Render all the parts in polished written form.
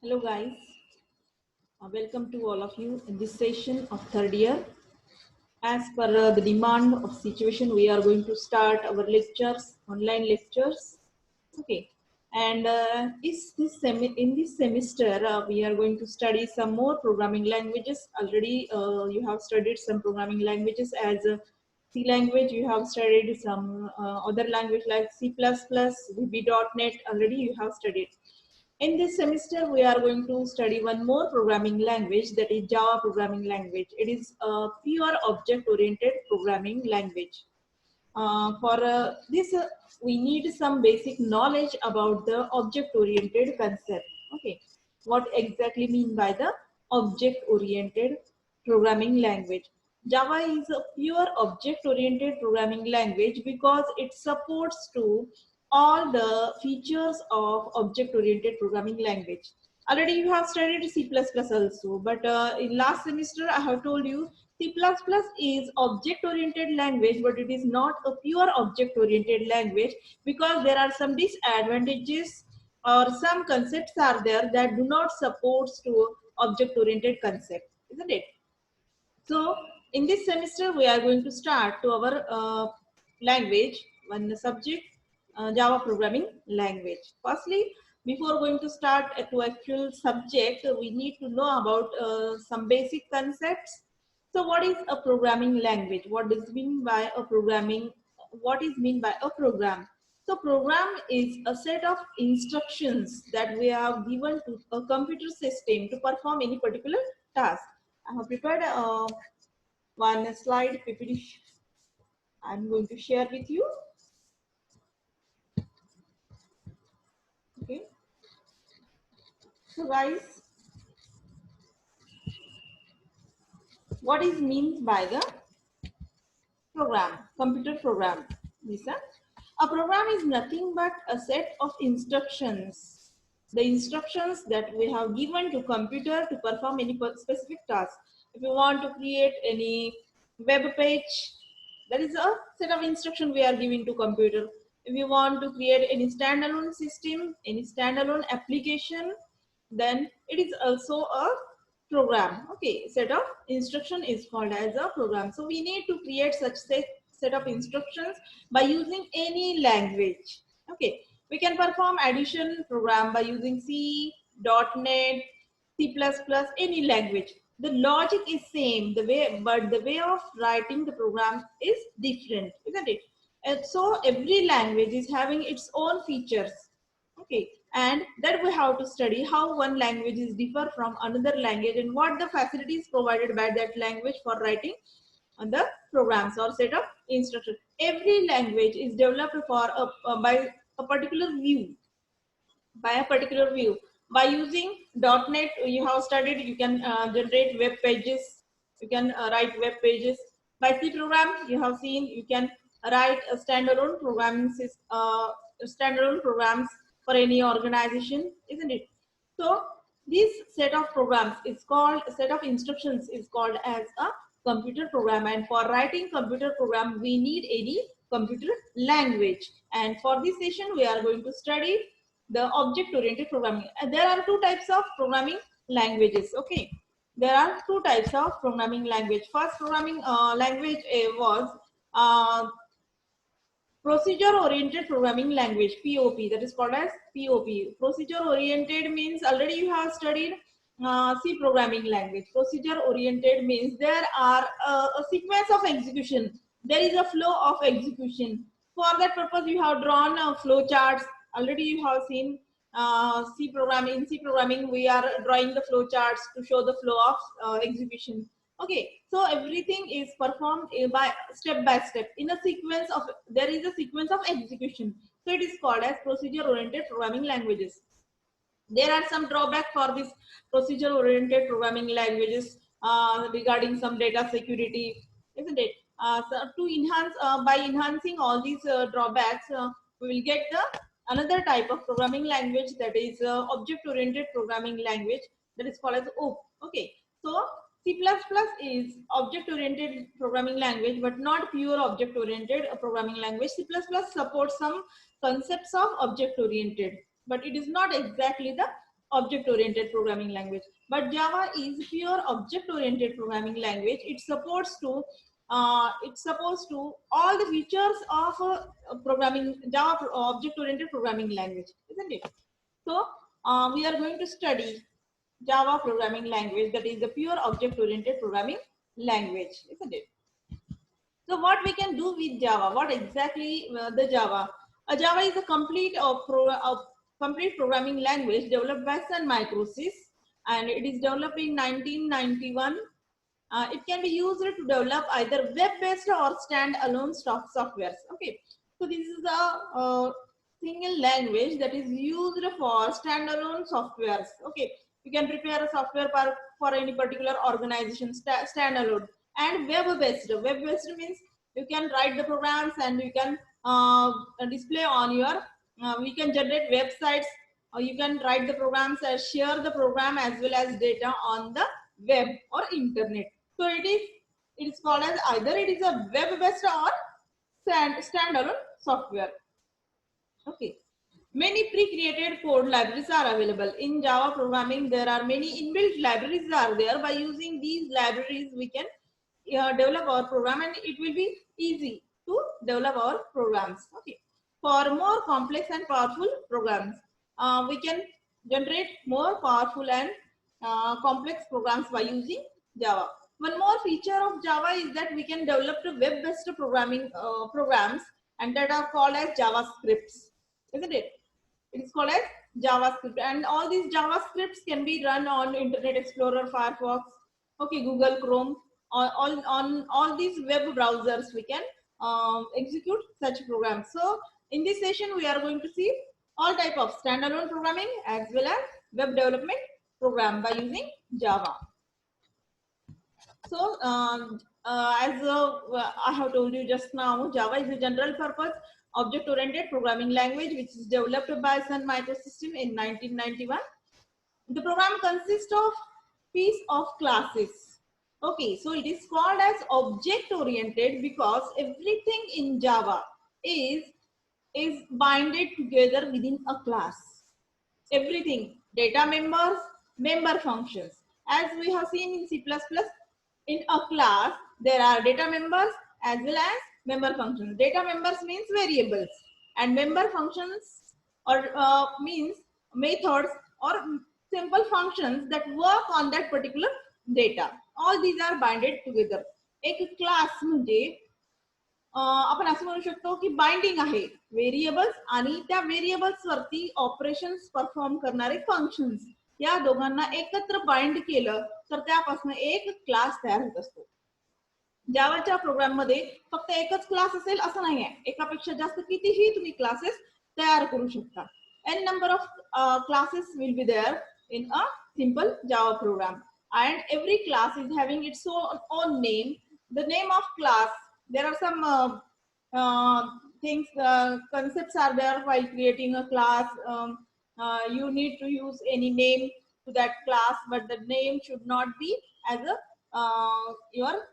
Hello guys, welcome to all of you in this session of third year. As per the demand of situation, we are going to start our lectures, online lectures. Okay, and in this semester we are going to study some more programming languages. Already you have studied some programming languages as C language. You have studied some other language like C++, VB.NET. Already you have studied. In this semester, we are going to study one more programming language, that is Java programming language. It is a pure object-oriented programming language. For this, we need some basic knowledge about the object-oriented concept. Okay, what exactly mean by the object-oriented programming language? Java is a pure object-oriented programming language because it supports to all the features of object-oriented programming language. Already you have studied C++ also, but in last semester I have told you C++ is object-oriented language, but it is not a pure object-oriented language because there are some disadvantages or some concepts are there that do not support to object-oriented concept, isn't it? So in this semester, we are going to start to our language, one subject, Java programming language. Firstly, before going to start to actual subject, we need to know about some basic concepts. So what is a programming language? What does it mean by a programming? What is mean by a program? So program is a set of instructions that we have given to a computer system to perform any particular task. I have prepared one slide PPT. I'm going to share with you. Okay. So guys, what is meant by the program? Computer program. Listen. A program is nothing but a set of instructions. The instructions that we have given to computer to perform any specific task. If you want to create any web page, that is a set of instruction we are giving to computer. If you want to create any standalone system, any standalone application, then it is also a program. Okay, set of instruction is called as a program. So we need to create such set of instructions by using any language. Okay, we can perform addition program by using C, .NET, C++, any language. The logic is same, the way, but the way of writing the program is different, isn't it? And so every language is having its own features. Okay, and that we have to study how one language is differ from another language and what the facilities provided by that language for writing on the programs or set of instructions. Every language is developed for by a particular view, by a particular view. By using .NET, you have studied, you can generate web pages, you can write web pages. By C program, you have seen, you can write a standalone programming standalone programs for any organization, isn't it? So this set of programs is called, set of instructions is called as a computer program, and for writing computer program we need any computer language. And for this session we are going to study the object oriented programming. And there are two types of programming languages. Okay, there are two types of programming language. First programming language was uh, procedure oriented programming language, POP, that is called as POP. Procedure oriented means already you have studied C programming language. Procedure oriented means there are a sequence of execution, there is a flow of execution. For that purpose you have drawn flow charts. Already you have seen C programming. In C programming we are drawing the flow charts to show the flow of execution. Okay, so everything is performed by step in a sequence of, there is a sequence of execution. So it is called as procedure oriented programming languages. There are some drawbacks for this procedure oriented programming languages regarding some data security, isn't it? So to enhance, by enhancing all these drawbacks, we will get the another type of programming language, that is object oriented programming language, that is called as OOP. Okay, so C++ is object oriented programming language but not pure object oriented programming language. C++ supports some concepts of object oriented, but it is not exactly the object-oriented programming language. But Java is pure object-oriented programming language. It's supposed to all the features of programming Java object-oriented programming language, isn't it? So we are going to study Java programming language, that is the pure object-oriented programming language, isn't it? So what we can do with Java? What exactly the Java? Java is a complete programming language developed by Sun Microsys, and it is developed in 1991. It can be used to develop either web-based or stand-alone softwares. Okay, so this is a single language that is used for stand-alone softwares. Okay, you can prepare a software for any particular organization stand-alone, and web-based. Web-based means you can write the programs and you can display on your. We can generate websites, or you can write the programs and share the program as well as data on the web or internet. So it is called as either it is a web-based or standalone software. Okay. Many pre-created code libraries are available in Java programming. There are many inbuilt libraries are there. By using these libraries, we can develop our program, and it will be easy to develop our programs. Okay. For more complex and powerful programs, we can generate more powerful and complex programs by using Java. One more feature of Java is that we can develop the web-based programming programs, and that are called as JavaScripts, isn't it? It is called as JavaScript, and all these JavaScripts can be run on Internet Explorer, Firefox, okay, Google Chrome, on all these web browsers. We can execute such programs. So in this session, we are going to see all type of standalone programming as well as web development program by using Java. So as I have told you just now, Java is a general purpose object-oriented programming language which is developed by Sun Microsystems in 1991. The program consists of piece of classes. Okay, so it is called as object-oriented because everything in Java is binded together within a class. Everything, data members, member functions. As we have seen in C++, in a class, there are data members as well as member functions. Data members means variables, and member functions or means methods or simple functions that work on that particular data. All these are binded together. एक class म्हणजे आपण असं म्हणू शकतो की binding आहे variables आणि त्या व्हेरिएबल्स वरती ऑपरेशन्स परफॉर्म करणारे फंक्शन्स, या दोघांना एकत्र बाइंड केलं तर त्यापासून एक क्लास तयार होत असतो. जावाच्या प्रोग्राम मध्ये फक्त एकच क्लास असेल असं नाही आहे, एकापेक्षा जास्त कितीही तुम्ही क्लासेस तयार करू शकता. n number of classes will be there in a simple Java program, and every class is having its own name. The name of class, there are some things, concepts are there while creating a class. You need to use any name to that class, but the name should not be as a your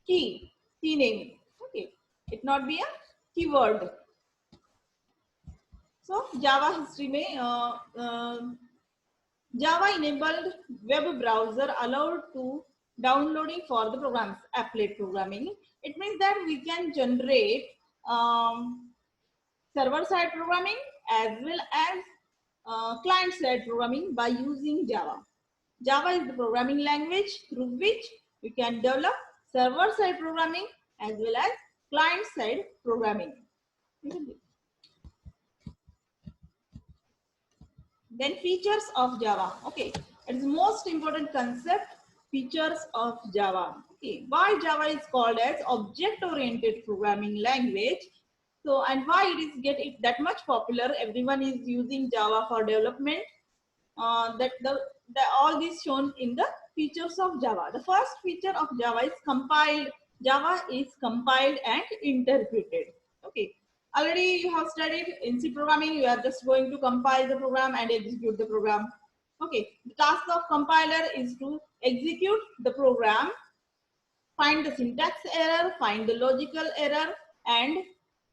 key name. Okay, it not be a keyword. So Java history में Java enabled web browser allowed to downloading for the programs, applet programming. It means that we can generate server side programming as well as client side programming by using Java. Java is the programming language through which we can develop server side programming as well as client side programming. Then features of Java. Okay, it is most important concept, features of Java. Okay, why Java is called as object-oriented programming language. So, and why it is get it that much popular? Everyone is using Java for development. All these shown in the features of Java. The first feature of Java is compiled. Java is compiled and interpreted. Okay. Already you have studied in C programming, you are just going to compile the program and execute the program. Okay, the task of compiler is to execute the program, find the syntax error, find the logical error, and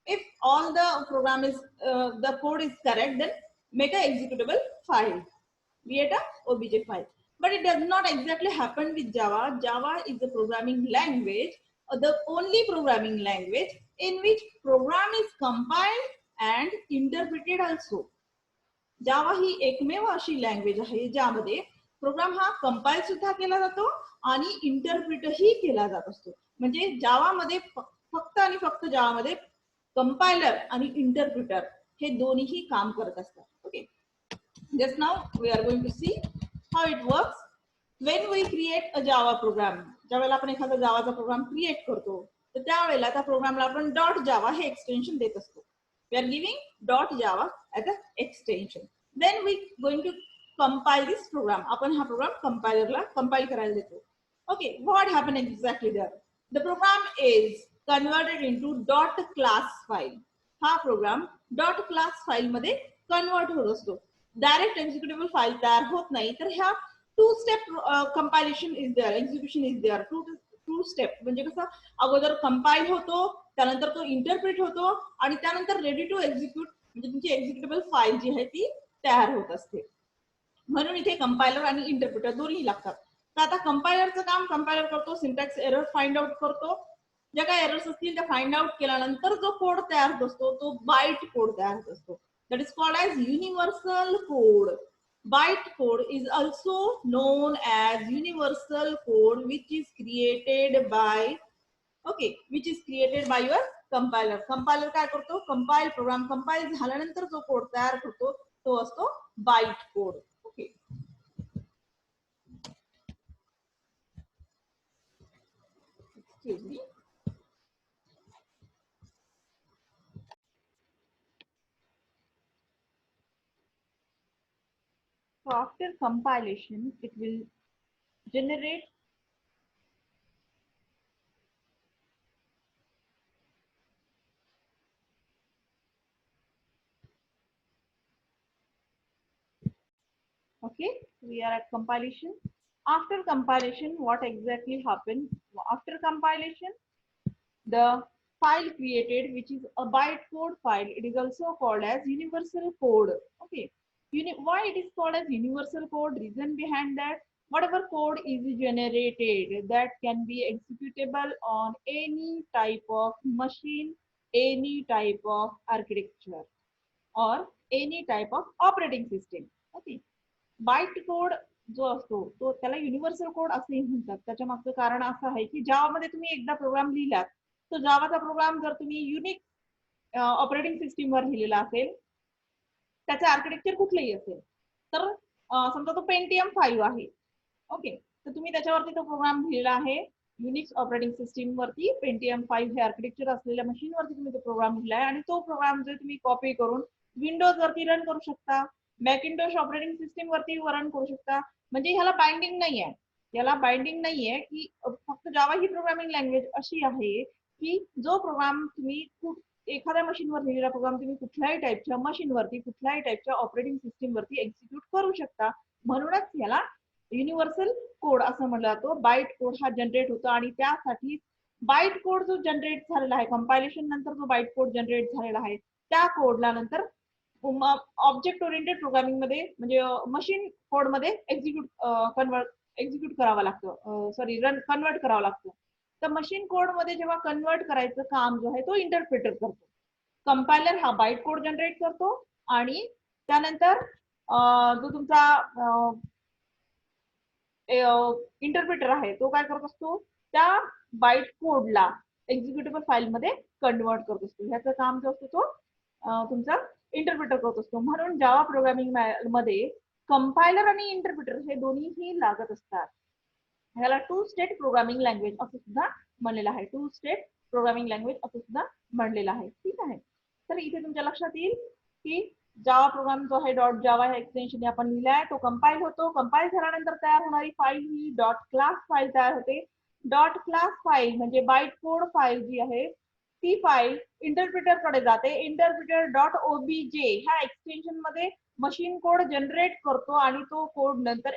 if all the program is, the code is correct, then make a executable file, create a obj file. But it does not exactly happen with Java. Java is the programming language, the only programming language in which program is compiled and interpreted also. जावा ही एकमेव अशी language आहे ज्यामध्ये programme हा compile सुद्धा केला जातो आणि इंटरप्रिटही केला जात असतो. म्हणजे जावामध्ये फक्त आणि फक्त जावामध्ये कंपायलर आणि इंटरप्रिटर हे दोन्हीही काम करत असतात. Okay, just now we are going to see how it works when we create a Java program. ज्यावेळेला आपण एखादा जावाचा प्रोग्राम क्रिएट करतो तर त्यावेळेला त्या प्रोग्रामला आपण डॉट जावा हे एक्सटेन्शन देत असतो. We are giving dot Java as a extension. Then we going to compile this program. आपण हा प्रोग्राम कंपायलरला कंपाईल करायला देतो. Okay, what happened exactly there? The program is converted into dot class file. हा program dot class file मध्ये convert होत असतो. Direct executable file तयार होत नाही. तर ह्या two step compilation is there, execution is there. Two step म्हणजे कसं, अगोदर कंपाईल होतो, त्यानंतर तो इंटरप्रिट होतो आणि त्यानंतर रेडी टू एक्झिक्यूट म्हणजे तुमची एक्झिक्युटेबल फाईल जी आहे ती तयार होत असते. म्हणून इथे कंपायलर आणि इंटरप्रिटर दोन्ही लागतात. तर आता कंपायलरचं काम कंपायलर करतो, सिंटॅक्स एरर फाइंड आउट करतो. ज्या काही एरर्स असतील त्या फाइंड आउट केल्यानंतर जो कोड तयार होत असतो तो बाईट कोड तयार होत असतो. That is called as universal code. Byte code is also known as universal code which is created by which is created by your compiler. Compiler काय करतो, कंपाईल प्रोग्राम कंपाईल झाल्यानंतर जो कोड तयार करतो तो असतो byte code. Okay, excuse me. So after compilation it will generate okay, we are at compilation. After compilation, what exactly happened? After compilation, the file created, which is a bytecode file, it is also called as universal code. Okay, why it is called as universal code? Reason behind that, whatever code is generated that can be executable on any type of machine, any type of architecture, or any type of operating system. Okay, byte code जो असतो तो त्याला universal code असेही म्हणतात. त्याच्या मागचं कारण असं आहे की जावामध्ये तुम्ही एकदा प्रोग्राम लिहिलात तो जावाचा प्रोग्राम जर तुम्ही युनिक ऑपरेटिंग सिस्टीम वर लिहिलेला असेल, त्याचं आर्किटेक्चर कुठलंही असेल, तर समजा तो पेंटियम 5 आहे. ओके, तर तुम्ही त्याच्यावरती तो प्रोग्राम लिहिलेला आहे युनिक्स ऑपरेटिंग सिस्टीम वरती. पेंटियम 5 हे आर्किटेक्चर असलेल्या मशीन वरती तुम्ही तो प्रोग्राम लिहिलाय आणि तो प्रोग्राम जर तुम्ही कॉपी करून विंडोज वरती रन करू शकता, मॅकिंटोश ऑपरेटिंग सिस्टीम वरती रन करू शकता. म्हणजे ह्याला बाइंडिंग नाही आहे, याला बाइंडिंग नाही आहे की फक्त जावा ही प्रोग्रामिंग लँग्वेज अशी आहे की जो प्रोग्राम तुम्ही एखाद्या मशीनवर लिहिलेला प्रोग्राम तुम्ही कुठल्याही टाईपच्या मशीनवरती कुठल्याही टाईपच्या ऑपरेटिंग सिस्टीम वरती एक्झिक्यूट करू शकता. म्हणूनच याला युनिव्हर्सल कोड असं म्हटलं जातो. बाईट कोड हा जनरेट होतो आणि त्यासाठी बाईट कोड जो जनरेट झालेला आहे कंपायलेशन नंतर जो बाईट कोड जनरेट झालेला आहे त्या कोडला नंतर ऑब्जेक्ट ओरिएंटेड प्रोग्रामिंग मध्ये म्हणजे मशीन कोड मध्ये एक्झिक्यूट करावा लागतो, सॉरी रन कन्वर्ट करावा लागतो. तर मशीन कोड मध्ये जेव्हा कन्वर्ट करायचं काम जो आहे तो इंटरप्रिटर करतो. कंपायलर हा बाईट कोड जनरेट करतो आणि त्यानंतर जो तुमचा इंटरप्रिटर आहे तो काय करत असतो, त्या बाईट कोडला एक्झिक्युटेबल फाईल मध्ये कन्वर्ट करत असतो. ह्याचं काम जो असतो तो तुमचा इंटरप्रिटर करत असतो. म्हणून जावा प्रोग्रामिंग मध्ये कंपायलर आणि इंटरप्रिटर हे दोन्हीही लागत असतात. ह्याला टू स्टेट प्रोग्रामिंग लँग्वेज असं सुद्धा म्हणलेलं आहे. टू स्टेट प्रोग्रामिंग लँग्वेज असं सुद्धा म्हणलेलं आहे. ठीक आहे, तर इथे तुमच्या लक्षात येईल की जावा प्रोग्राम जो आहे डॉट जावा ह्या एक्सटेन्शन आपण लिहिलाय तो कंपाईल होतो. कंपाईल झाल्यानंतर तयार होणारी फाईल ही डॉट क्लास फाईल तयार होते. डॉट क्लास फाईल म्हणजे बाईट कोड फाईल जी आहे ती फाईल इंटरप्रिटर कडे जाते. इंटरप्रिटर डॉट ओबीजे ह्या एक्सटेन्शन मध्ये मशीन कोड जनरेट करतो आणि तो कोड नंतर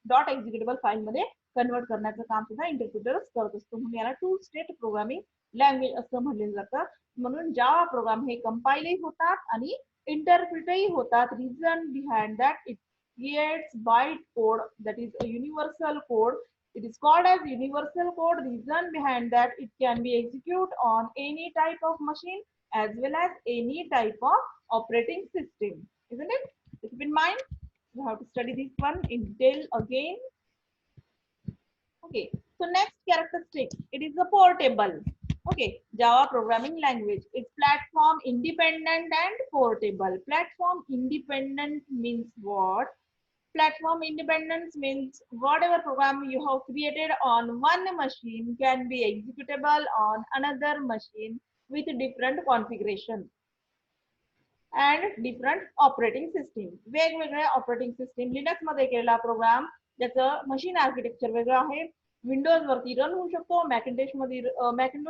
डॉट एक्झिक्युटेबल फाईल मध्ये कन्वर्ट करण्याचं काम सुद्धा इंटरप्रिटर करत असतो. म्हणून याला टू स्टेट प्रोग्रामिंग लँग्वेज असं म्हणलं जातं. म्हणून जावा प्रोग्राम हे कंपाईलही होतात आणि इंटरप्रिटही होतात. Reason behind that it creates byte code, that is a universal code. It is called as universal code. Reason behind that it can be executed on any type of machine as well as any type of operating system, isn't it? Keep in mind, you have to study this one in detail again. Okay, so next characteristic, it is a portable. Okay, Java programming language. It's platform independent and portable. Platform independent means what? Platform independence means whatever program you have created on one machine can be executable on another machine with different configuration and different operating system. वेगवेगळ्या operating system Linux मध्ये केलेला programme ज्याचं machine architecture वेगळं आहे, Windows वरती run होऊ शकतो, मॅकिंटोश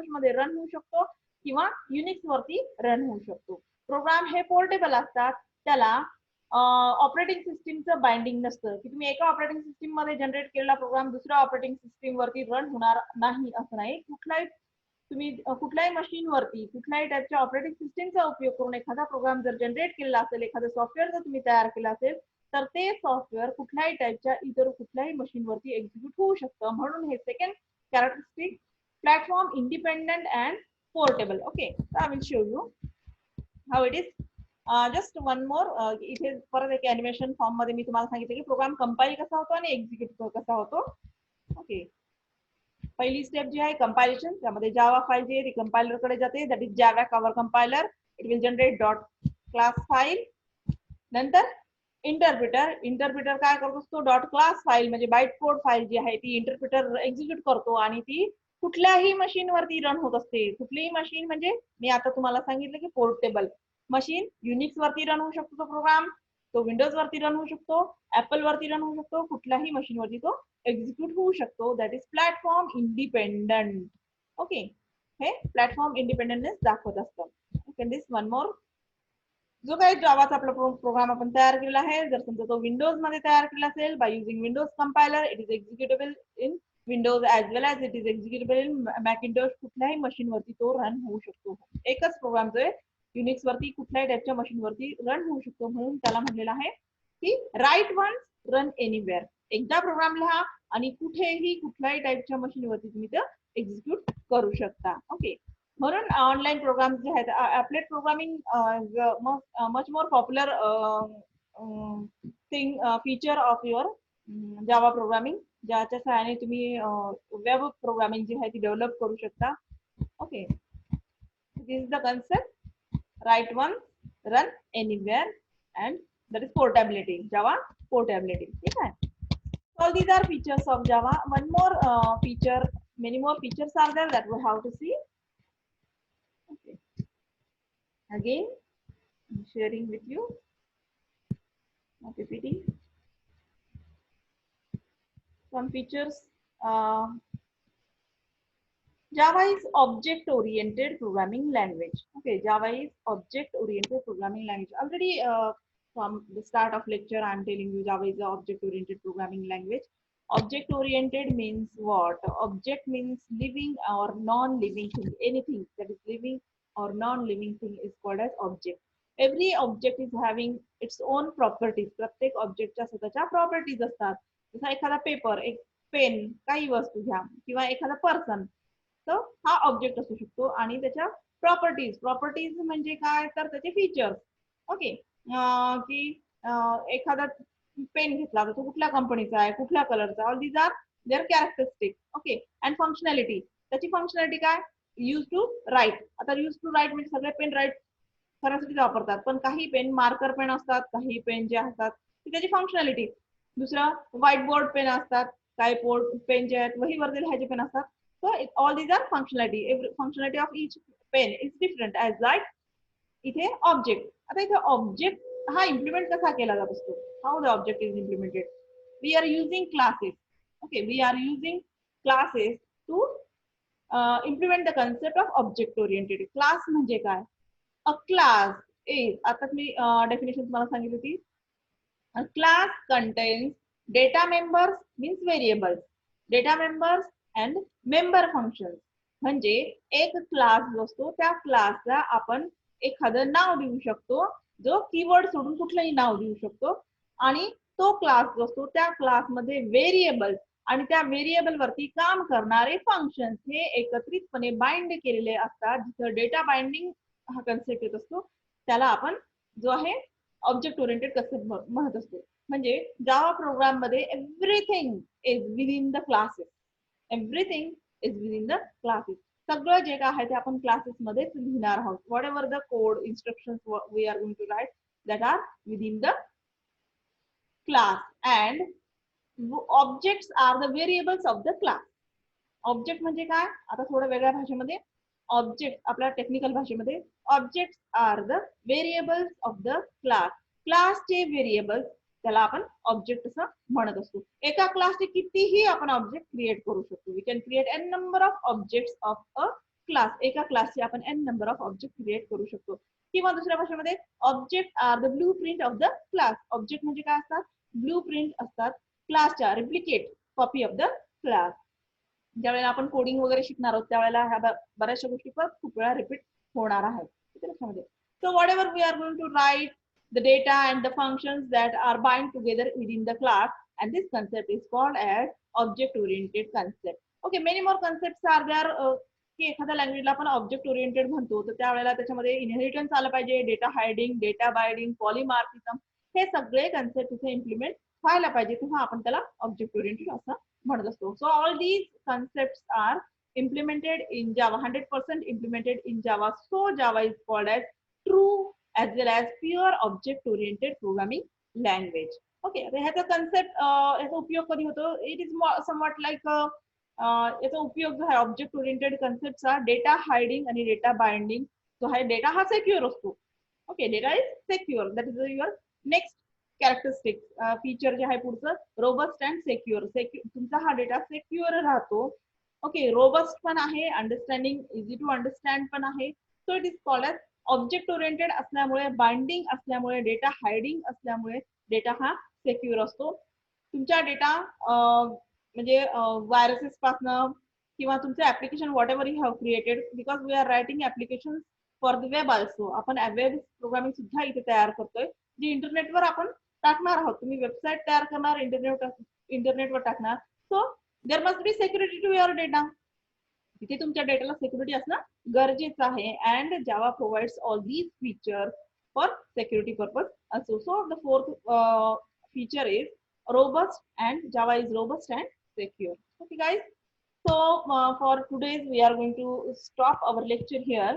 मध्ये रन होऊ शकतो किंवा युनिक्स वरती रन होऊ शकतो. प्रोग्राम हे पोर्टेबल असतात, त्याला ऑपरेटिंग सिस्टीमचं बाइंडिंग नसतं की तुम्ही एका ऑपरेटिंग सिस्टीम मध्ये जनरेट केलेला प्रोग्राम दुसऱ्या ऑपरेटिंग सिस्टीम वरती रन होणार नाही असं नाही. तुम्ही कुठल्याही मशीनवरती कुठल्याही टाईपच्या ऑपरेटिंग सिस्टीमचा उपयोग करून एखादा प्रोग्राम जर जनरेट केलेला असेल, एखादं सॉफ्टवेअर जर तुम्ही तयार केलं असेल, तर ते सॉफ्टवेअर कुठल्याही टाईपच्या इतर कुठल्याही मशीनवरती एक्झिक्यूट होऊ शकतं. म्हणून हे second characteristic, platform independent and portable. Okay, I will show you how it is. Just one more, इथे परत एक अॅनिमेशन फॉर्म मध्ये मी तुम्हाला सांगितलं की प्रोग्राम कंपाईल कसा होतो आणि एक्झिक्यूट कसा होतो. ओके, पहिली स्टेप जी आहे कंपायलेशन, त्यामध्ये जावा फाईल जी आहे ती कंपायलर कडे जाते, that is Java cover compiler. It will generate dot class file. नंतर इंटरप्रिटर, इंटरप्रिटर काय करत असतो, डॉट क्लास फाईल म्हणजे बाईट कोड फाईल जी आहे ती इंटरप्रिटर एक्झिक्यूट करतो आणि ती कुठल्याही मशीनवरती रन होत असते. कुठलीही मशीन म्हणजे मी आता तुम्हाला सांगितलं की पोर्टेबल मशीन, युनिक्स वरती रन होऊ शकतो तो प्रोग्राम, तो विंडोज वरती रन होऊ शकतो, ऍपल वरती रन होऊ शकतो, कुठल्याही मशीनवरती तो एक्झिक्यूट होऊ शकतो. That is platform independent. Okay, हे प्लॅटफॉर्म इंडिपेंडन्स दाखवत असतं. ओके, दिस वन मोर, जो काही जावाचा आपला प्रोग्राम आपण तयार केलेला आहे, जर समजा तो विंडोज मध्ये तयार केला असेल by using Windows compiler, it is executable in Windows as well as it is executable in Macintosh. कुठल्याही मशीनवरती तो रन होऊ शकतो. एकच प्रोग्राम जो आहे युनिक्स वरती कुठल्याही टाईपच्या मशीनवरती रन होऊ शकतो, म्हणून त्याला म्हणलेलं आहे की राईट वन्स रन एनिवेअर. एकदा प्रोग्राम लिहा आणि कुठेही कुठल्याही टाईपच्या मशीनवरती तुम्ही ते एक्झिक्यूट करू शकता. ओके, म्हणून ऑनलाईन प्रोग्राम जे आहेत, applet programming much more popular thing feature of your Java programming, ज्याच्या सहाय्याने तुम्ही वेब प्रोग्रामिंग जी आहे ती डेव्हलप करू शकता. Okay, this is the concept, write once, run anywhere, and that is portability. Java portability. Okay. All these are features of Java. One more feature, many more features are there that we have to see. Okay. Again, I'm sharing with you. PPT. Some features. Java is object-oriented programming language. Okay, Java is object-oriented programming language. Already from the start of lecture, I'm telling you Java is an object-oriented programming language. Object-oriented means what? Object means living or non-living thing. Anything that is living or non-living thing is called as object. Every object is having its own properties. प्रत्येक ऑब्जेक्टच्या स्वतःच्या properties असतात. जसा एखादा paper, एक pen, काही वस्तू घ्या किंवा एखादा पर्सन, तर हा ऑब्जेक्ट असू शकतो आणि त्याच्या प्रॉपर्टीज. प्रॉपर्टीज म्हणजे काय, तर त्याचे फीचर्स. ओके, की एखादा पेन घेतला तर तो कुठल्या कंपनीचा आहे, कुठल्या कलरचा, all these are there characteristic. Okay, and functionality, त्याची फंक्शनॅलिटी काय, यूज टू राईट. आता यूज टू राईट म्हणजे सगळे पेन राईट करण्यासाठी वापरतात, पण काही पेन मार्कर पेन असतात, काही पेन जे असतात त्याची फंक्शनॅलिटी. दुसरं व्हाईट बोर्ड पेन असतात, काही पेन जे आहेत वहीवरती लिहायचे पेन असतात. So all these are functionality. Every functionality of each pen is different as like इथे ऑब्जेक्ट. आता इथे ऑब्जेक्ट हा इम्प्लिमेंट कसा केला जात असतो, how the object is implemented. We are using classes. Okay, we are using classes to implement the concept of object oriented. Class म्हणजे काय, अ क्लास इज, आता मी डेफिनेशन तुम्हाला सांगितली होती, a class contains data members means variables, data members and member functions. म्हणजे एक class जो असतो त्या क्लासला आपण एखादं नाव देऊ शकतो जो कीवर्ड सोडून कुठलंही नाव देऊ शकतो आणि तो क्लास जो असतो त्या क्लासमध्ये व्हेरिएबल आणि त्या व्हेरिएबल वरती काम करणारे फंक्शन्स हे एकत्रितपणे बाइंड केलेले असतात. जिथं डेटा बाइंडिंग हा कन्सेप्ट येत असतो त्याला आपण जो आहे ऑब्जेक्ट ओरिएंटेड कन्सेप्ट म्हणत असतो. म्हणजे जावा प्रोग्राम मध्ये everything is within the classes. Everything is within the classes. सगळं जे काय आहे ते आपण क्लासेस मध्येच लिहिणार आहोत. Whatever the code instructions we are going to write that are within the class and objects are the variables of the class. Object म्हणजे काय आता थोडं वेगळ्या भाषेमध्ये ऑब्जेक्ट आपल्या टेक्निकल भाषेमध्ये objects are the variables of the class. क्लासचे variables त्याला आपण ऑब्जेक्ट असं म्हणत असतो. एका क्लासचे कितीही आपण ऑब्जेक्ट क्रिएट करू शकतो. We can create n number of objects of a class. एका क्लासचे आपण n number of object create करू शकतो. किंवा दुसऱ्या भाषेमध्ये object are the blueprint of the class. Object म्हणजे काय असतात ब्लू प्रिंट असतात क्लासच्या replicate copy of the class. ज्यावेळेला आपण कोडिंग वगैरे शिकणार आहोत त्यावेळेला ह्या बऱ्याचशा गोष्टी खूप वेळा रिपीट होणार आहेत. So whatever we are going to write the data and the functions that are bind together within the class, and this concept is called as object oriented concept. Okay, many more concepts are there. की एखाद्या लँग्वेजला आपण object oriented म्हणतो तर त्यावेळेला त्याच्यामध्ये inheritance आलं पाहिजे, data hiding, data binding, polymorphism हे सगळे कन्सेप्ट इथे इम्प्लिमेंट व्हायला पाहिजे तेव्हा आपण त्याला ऑब्जेक्ट ओरिएंटेड असं म्हणत असतो. So all these concepts are implemented in Java, 100% implemented in Java. So Java is called as true as well as pure object oriented programming language. Okay, ह्याचा कन्सेप्ट याचा उपयोग कधी होतो? इट इज समवॉट लाईक याचा उपयोग जो आहे object oriented कन्सेप्टचा डेटा हायडिंग आणि डेटा बाइंडिंग जो आहे डेटा हा सेक्युअर असतो. Okay, data is secure. That is your next characteristic feature जे आहे पुढचं रोबस्ट अँड सेक्युअर. तुमचा हा डेटा सेक्युअर राहतो. ओके, रोबस्ट पण आहे, अंडरस्टँडिंग इझी टू अंडरस्टँड पण आहे. So it is called as object oriented असल्यामुळे, बाइंडिंग असल्यामुळे, डेटा हायडिंग असल्यामुळे डेटा हा सेक्युअर असतो. तुमचा डेटा म्हणजे व्हायरसेस पासनं किंवा तुमचं application whatever you have created, because we are writing application for the web also. आपण वेब प्रोग्रामिंग सुद्धा इथे तयार करतोय जे इंटरनेटवर आपण टाकणार आहोत. तुम्ही वेबसाईट तयार करणार, इंटरनेटवर टाकणार. So there must be security to your data. तिथे तुमच्या डेटाला सिक्युरिटी असणं गरजेचं आहे. And Java provides all these features for security purpose also. So the fourth feature is robust, and Java is robust and secure. Okay guys, so for today's we are going to stop our lecture here.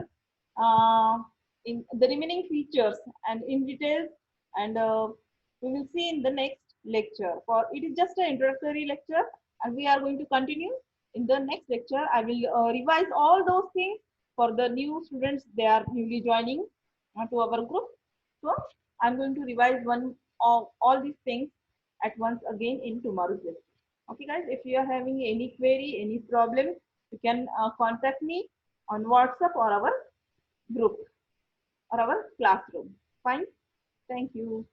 In the remaining features and in details, and we will see in the next lecture. For it is just an introductory lecture and we are going to continue in the next lecture. I will revise all those things for the new students. They are newly joining to our group. So I'm going to revise one of all these things at once again in tomorrow's lecture. Okay guys, if you are having any query, any problem, you can contact me on WhatsApp or our group or our classroom. Fine. Thank you.